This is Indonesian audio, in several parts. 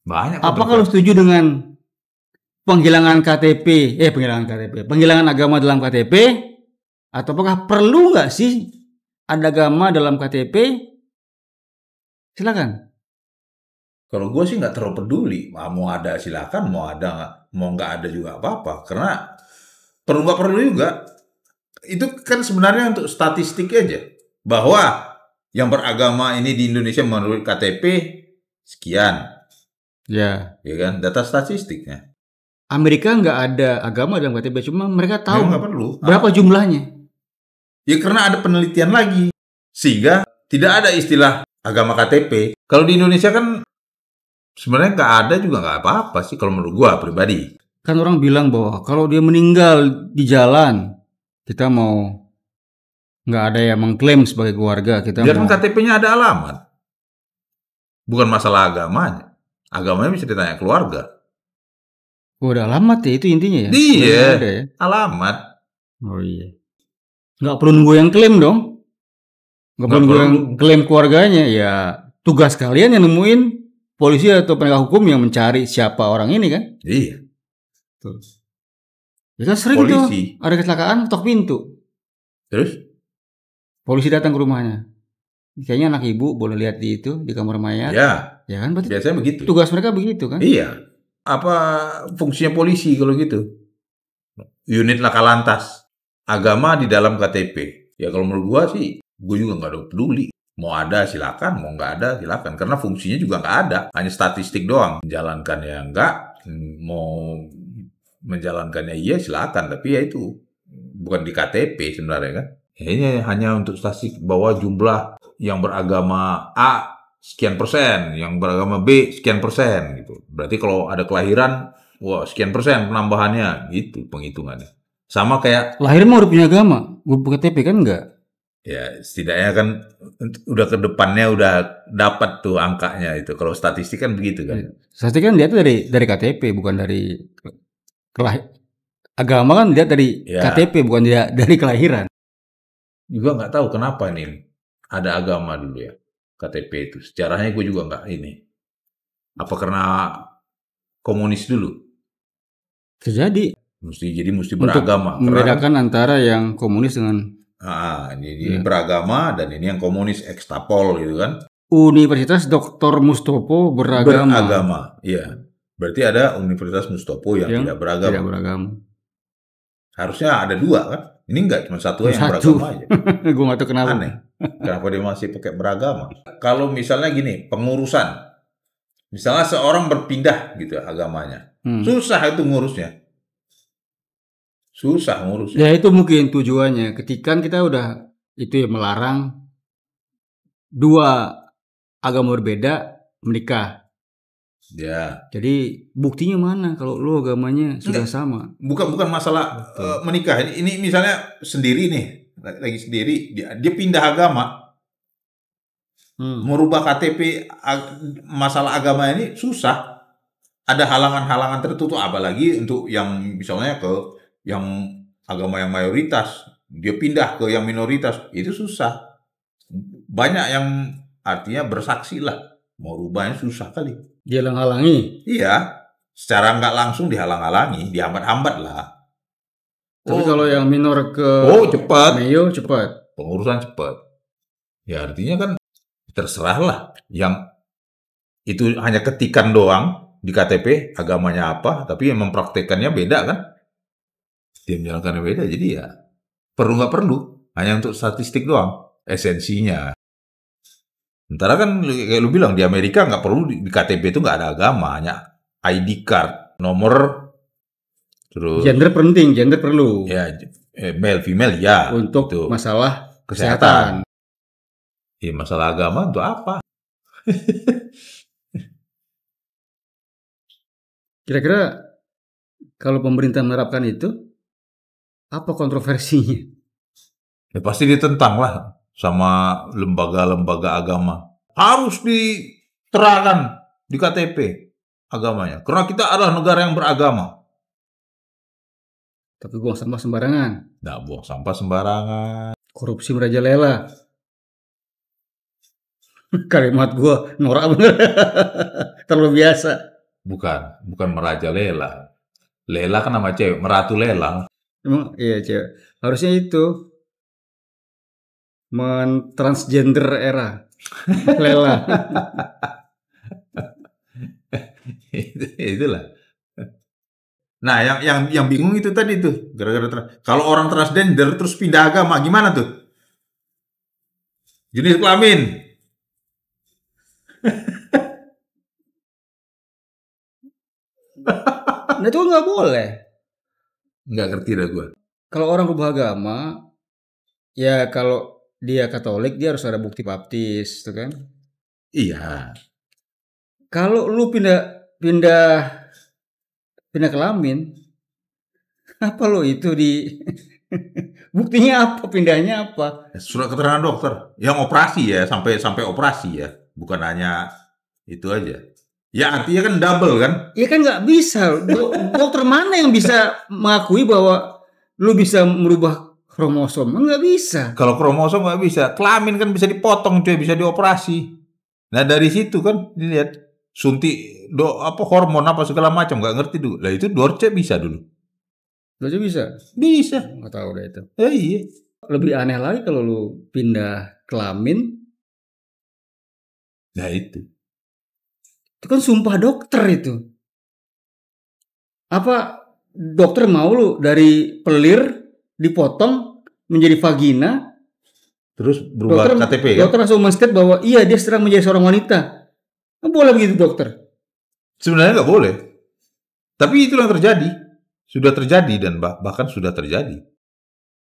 Banyak. Apakah lu setuju dengan penghilangan agama dalam KTP? Atau apakah perlu nggak sih ada agama dalam KTP? Silakan. Kalau gue sih nggak terlalu peduli, mau ada silakan, mau nggak ada juga apa-apa. Karena perlu nggak perlu juga, itu kan sebenarnya untuk statistik aja. Bahwa yang beragama ini di Indonesia menurut KTP sekian. Ya kan, data statistiknya. Amerika nggak ada agama dalam KTP, cuma mereka tahu nggak perlu. Berapa jumlahnya. Ya karena ada penelitian lagi. Sehingga tidak ada istilah agama KTP. Kalau di Indonesia kan sebenarnya nggak ada juga nggak apa-apa sih kalau menurut gua pribadi. Kan orang bilang bahwa kalau dia meninggal di jalan, kita mau nggak ada yang mengklaim sebagai keluarga. Kan KTP-nya ada alamat. Bukan masalah agamanya. Agamanya bisa ditanya keluarga. Oh, ada alamat ya, itu intinya ya? Iya, ada ya? Alamat. Oh iya. Nggak perlu nunggu yang klaim dong. Nggak perlu nunggu yang klaim keluarganya. Ya tugas kalian yang nemuin, polisi atau penegak hukum yang mencari siapa orang ini kan? Iya. Tuh. Ya kan sering tuh ada kecelakaan ketok pintu. Terus? Polisi datang ke rumahnya. Kayaknya anak ibu boleh lihat di kamar mayat. Ya kan? Berarti biasanya begitu. Tugas mereka begitu kan? Iya. Apa fungsinya polisi kalau gitu? Unit laka lantas. Agama di dalam KTP. Ya kalau menurut gua sih, gua juga nggak peduli. Mau ada silakan, mau nggak ada silakan. Karena fungsinya juga nggak ada. Hanya statistik doang. Menjalankannya nggak, mau menjalankannya iya silakan. Tapi ya itu bukan di KTP sebenarnya kan. Ini hanya untuk statistik bahwa jumlah yang beragama A sekian persen, yang beragama B sekian persen gitu. Berarti kalau ada kelahiran, wah sekian persen penambahannya gitu penghitungannya. Sama kayak lahiran mau udah punya agama, gue KTP kan enggak. Ya setidaknya kan udah ke depannya udah dapat tuh angkanya itu. Kalau statistik kan begitu kan. Statistik kan lihat dari KTP bukan dari agama kan lihat dari KTP bukan dari kelahiran. Juga nggak tahu kenapa nih ada agama dulu ya KTP itu. Sejarahnya gue juga nggak ini. Apa karena komunis dulu? Terjadi. Mesti beragama. Untuk membedakan antara yang komunis dengan ini beragama dan ini yang komunis ekstapol gitu kan. Universitas Dr. Mustopo beragama. Iya. Berarti ada Universitas Mustopo yang tidak beragama. Tidak beragama. Harusnya ada dua kan? Ini enggak, cuma satu yang beragama aja. Gue nggak tahu kenapa. Aneh. Kenapa dia masih pakai beragama? Kalau misalnya gini, pengurusan. Misalnya seorang berpindah gitu agamanya. Susah itu ngurusnya. Susah ngurusnya. Ya itu mungkin tujuannya. Ketika kita udah itu ya melarang dua agama berbeda menikah. Ya. Jadi buktinya mana kalau lu agamanya sudah sama? Bukan masalah menikah. Ini misalnya sendiri nih, lagi sendiri dia pindah agama. Merubah KTP masalah agama ini susah. Ada halangan-halangan tertentu, apalagi untuk yang misalnya ke yang agama yang mayoritas, dia pindah ke yang minoritas, itu susah. Banyak yang artinya bersaksi lah, mau rubahnya susah kali. Dihalang-halangi? Iya, secara nggak langsung dihalang-halangi, dihambat-hambat lah. Tapi kalau yang minor ke cepat. Mayo cepat. Pengurusan cepat. Ya artinya kan terserah lah. Yang itu hanya ketikan doang di KTP, agamanya apa, tapi yang mempraktekannya beda kan. Dia menjalankannya beda, jadi ya perlu nggak perlu, hanya untuk statistik doang, esensinya. Sementara kan kayak lu bilang di Amerika nggak perlu di KTP itu nggak ada agama, hanya ID card, nomor, terus gender penting, gender perlu. Ya, male female ya. Untuk itu. Masalah kesehatan. Ya masalah agama untuk apa? Kira-kira kalau pemerintah menerapkan itu, apa kontroversinya? Ya pasti ditentang lah sama lembaga-lembaga agama. Harus diterapkan di KTP agamanya. Karena kita adalah negara yang beragama. Tapi buang sampah sembarangan. Nggak buang sampah sembarangan. Korupsi merajalela. Kalimat gua norak bener. Terlalu biasa. Bukan merajalela. Lela kan nama cewek, meratu lelang. Emang iya cewek. Harusnya itu transgender era. Lela. Itulah. Nah, yang bingung itu tadi tuh, gara-gara kalau orang transgender terus pindah agama gimana tuh? Jenis kelamin. Nah itu nggak boleh. Nggak ngerti dah gue. Kalau orang rubah agama, ya kalau dia Katolik dia harus ada bukti baptis, tuh kan? Iya. Kalau lu pindah kelamin, apa lo itu di buktinya apa, pindahnya apa? Surat keterangan dokter yang operasi ya, sampai operasi ya, bukan hanya itu aja. Ya artinya kan double kan? Ya kan nggak bisa. Dokter mana yang bisa mengakui bahwa lu bisa merubah kromosom? Nggak bisa. Kalau kromosom nggak bisa, kelamin kan bisa dipotong cuy, bisa dioperasi. Nah dari situ kan dilihat suntik hormon apa segala macam, nggak ngerti dulu. Lah itu Dorce bisa dulu. Dorce bisa? Bisa. Nggak tahu deh itu. Iya. Lebih aneh lagi kalau lu pindah kelamin. Nah itu kan sumpah dokter itu. Apa dokter mau lu dari pelir dipotong menjadi vagina? Terus berubah KTP kan? Dokter langsung men-state bahwa iya dia sedang menjadi seorang wanita. Nggak boleh begitu dokter. Sebenarnya nggak boleh. Tapi itu yang terjadi. Sudah terjadi dan bahkan sudah terjadi.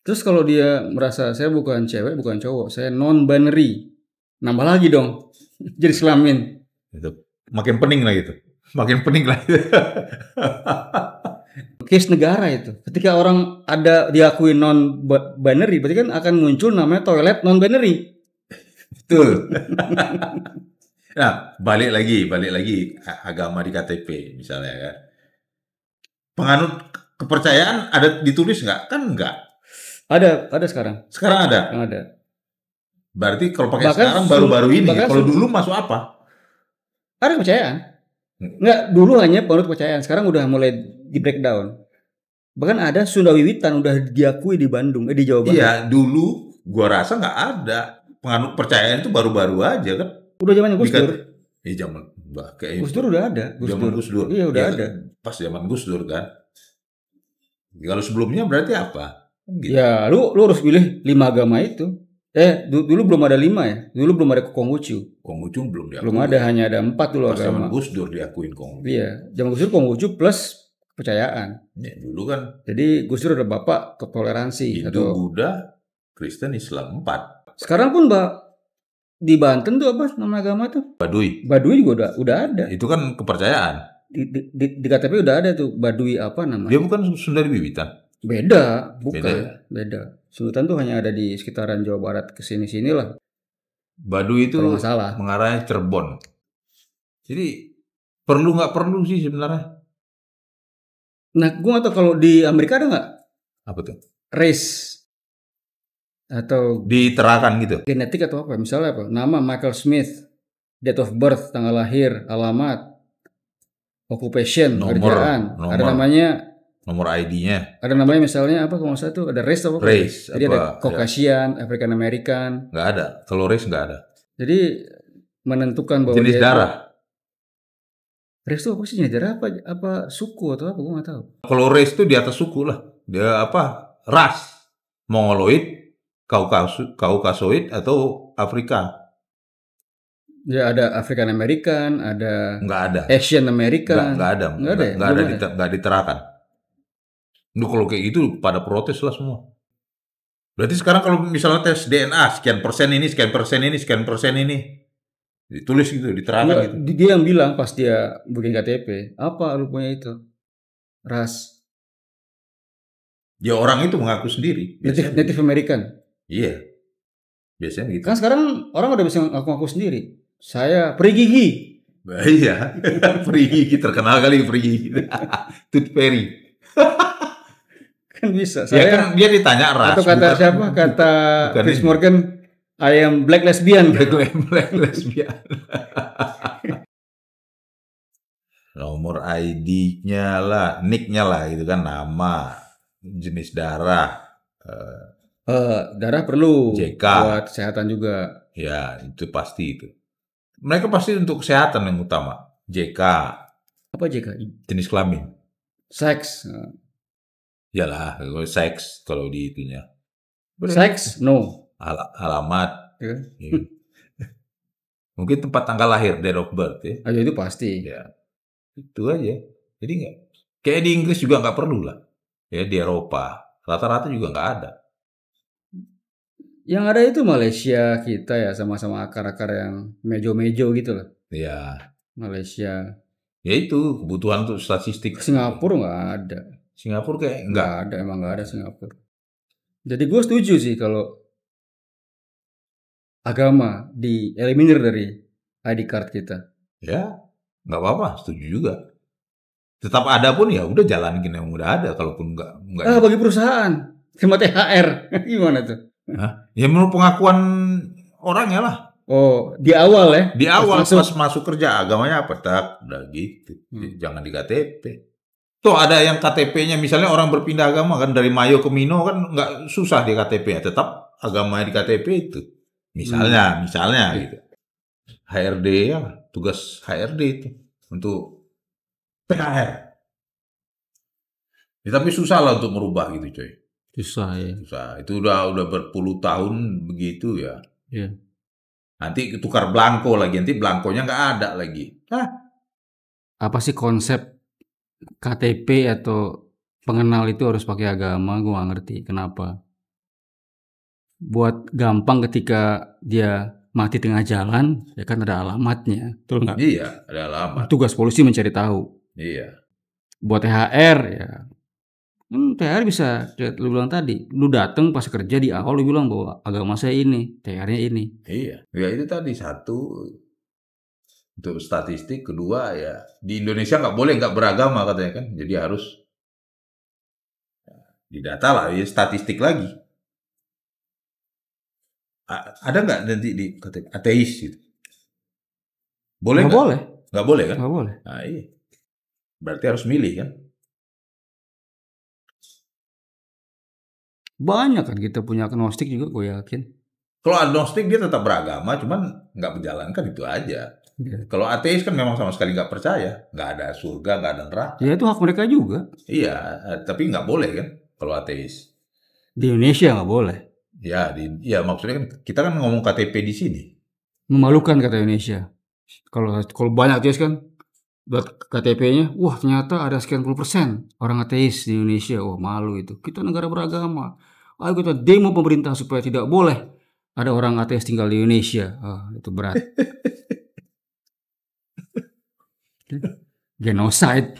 Terus kalau dia merasa saya bukan cewek, bukan cowok, saya non-binary. Nambah lagi dong. Jadi kelamin. Itu makin pening lah gitu. Makin pening lah. Case negara itu. Ketika orang ada diakui non-binary, berarti kan akan muncul namanya toilet non-binary. Betul. Nah, balik lagi agama di KTP misalnya kan. Penganut kepercayaan ada ditulis nggak? Kan nggak. Ada sekarang. Sekarang ada. Ada. Berarti kalau pakai sekarang baru-baru ini. Kalau dulu masuk apa? Ada kepercayaan. Enggak, dulu hanya penganut kepercayaan. Sekarang udah mulai di breakdown. Bahkan ada Sunda Wiwitan udah diakui di Bandung, di Jawa Barat. Iya, dulu gua rasa nggak ada. Penganut kepercayaan itu baru-baru aja kan. Udah zamannya Gus Dur. Iya, zaman Gus Dur udah ada. Zaman Gus Dur. Iya, udah ada. Pas zaman Gus Dur kan. Kalau sebelumnya berarti apa? Gitu. Ya, lu harus pilih 5 agama itu. Dulu belum ada 5 ya. Dulu belum ada Konghucu. Konghucu belum diakui. Belum ada, hanya ada 4 dulu pas agama. Zaman Gus Dur diakuin Konghucu. Iya, zaman Gus Dur Konghucu plus kepercayaan. Ya, dulu kan. Jadi Gus Dur ada bapak toleransi. Hindu, Buddha, Kristen, Islam 4. Sekarang pun di Banten tuh apa nama agama tuh? Baduy. Baduy juga udah ada. Itu kan kepercayaan. Di KTP udah ada tuh Baduy apa namanya? Dia bukan Sunda Wiwitan. Beda, bukan. Beda. Sultan tuh hanya ada di sekitaran Jawa Barat kesini-sini lah. Baduy itu mengarahnya Cirebon. Jadi perlu nggak perlu sih sebenarnya. Nah, gue nggak tahu kalau di Amerika ada nggak? Apa tuh? Race atau diterakan gitu. Genetik atau apa? Misalnya apa? Nama Michael Smith, date of birth, tanggal lahir, alamat, occupation, kerjaan. Ada namanya. Nomor ID-nya. Ada namanya misalnya apa kalau nggak salah tuh ada race atau apa? Race. Jadi ada Caucasian, African American. Nggak ada. Kalau race nggak ada. Jadi menentukan bahwa jenis darah. Race itu apa sih, jenis darah apa suku atau apa? Gue nggak tahu. Kalau race itu di atas suku lah. Dia apa? Ras. Mongoloid, Kaukasoid atau Afrika. Ya ada African American, ada. Nggak ada. Asian American. Nggak ada. Nggak diterakan. Lu kalau kayak gitu pada protes lah semua. Berarti sekarang kalau misalnya tes DNA sekian persen ini, sekian persen ini, sekian persen ini, ditulis gitu, diterangkan gitu. Dia yang bilang pas dia bikin KTP, apa rupanya itu ras. Ya orang itu mengaku sendiri. Native American. Iya, biasanya gitu. Kan sekarang orang udah bisa ngaku-ngaku sendiri. Saya peri gigi. Iya, peri gigi terkenal kali peri gigi. Tooth fairy. Kan bisa. Saya kan dia ditanya ras. Atau kata siapa? Kata Chris Morgan, I am black lesbian. Black lesbian. Nomor ID-nya lah, nick-nya lah, itu kan nama, jenis darah. Darah perlu JK. buat kesehatan juga. Ya, itu pasti itu. Mereka pasti untuk kesehatan yang utama. JK. Apa JK? Jenis kelamin. Seks. Yalah, kalau seks kalau di itunya. Seks? No. Alamat. Ya. Ya. Mungkin tempat tanggal lahir, date of birth ya. Aja itu pasti. Ya. Itu aja. Jadi nggak. Kayak di Inggris juga nggak perlu lah. Ya di Eropa. Rata-rata juga nggak ada. Yang ada itu Malaysia kita ya, sama-sama akar-akar yang mejo-mejo gitu lah. Ya. Malaysia. Ya itu kebutuhan untuk statistik. Singapura nggak ada. Singapura kayak nggak ada, emang nggak ada Singapura. Jadi gue setuju sih kalau agama dieliminir dari ID card kita. Ya, nggak apa-apa, setuju juga. Tetap ada pun ya udah jalanin yang udah ada, kalaupun nggak. Bagi perusahaan, sama THR, gimana tuh? Hah? Ya menurut pengakuan orangnya lah. Oh, di awal ya? Di awal pas masuk kerja agamanya apa? Tak, udah gitu. Jangan di KTP. Tuh ada yang KTP-nya misalnya orang berpindah agama kan dari Mayo ke Mino kan nggak susah di KTP-nya, tetap agamanya di KTP itu. Misalnya gitu. HRD ya, tugas HRD itu untuk PHR. Ya, tapi susah lah untuk merubah gitu, coy. Susah ya. Susah. Itu udah berpuluh tahun begitu ya. Iya. Nanti tukar blanko lagi, nanti blankonya nggak ada lagi. Apa sih konsep KTP atau pengenal itu harus pakai agama? Gue nggak ngerti kenapa. Buat gampang ketika dia mati tengah jalan, ya kan ada alamatnya, betul nggak? Iya, ada alamat. Tugas polisi mencari tahu. Iya. Buat THR ya, THR bisa, lu bilang tadi, lu datang pas kerja di awal lu bilang bahwa agama saya ini, THR-nya ini. Iya, ya itu tadi satu untuk statistik, kedua ya di Indonesia nggak boleh nggak beragama katanya kan, jadi harus didata lah ya statistik lagi. Ada nggak nanti di ateis gitu? Boleh nggak? Boleh. Nggak boleh kan? Nggak boleh. Nah, iya. Berarti harus milih kan? Banyak kan kita punya agnostik juga, gue yakin. Kalau agnostik dia tetap beragama, cuman nggak menjalankan itu aja. Ya. Kalau ateis kan memang sama sekali nggak percaya, nggak ada surga, nggak ada neraka. Ya itu hak mereka juga. Iya, tapi nggak boleh kan kalau ateis. Di Indonesia nggak boleh. Ya maksudnya kan kita kan ngomong KTP di sini. Memalukan kata Indonesia. Kalau banyak ateis kan buat KTP-nya, wah ternyata ada sekian % orang ateis di Indonesia. Wah malu itu. Kita negara beragama. Ayo kita demo pemerintah supaya tidak boleh ada orang ateis tinggal di Indonesia. Itu berat. Genocide.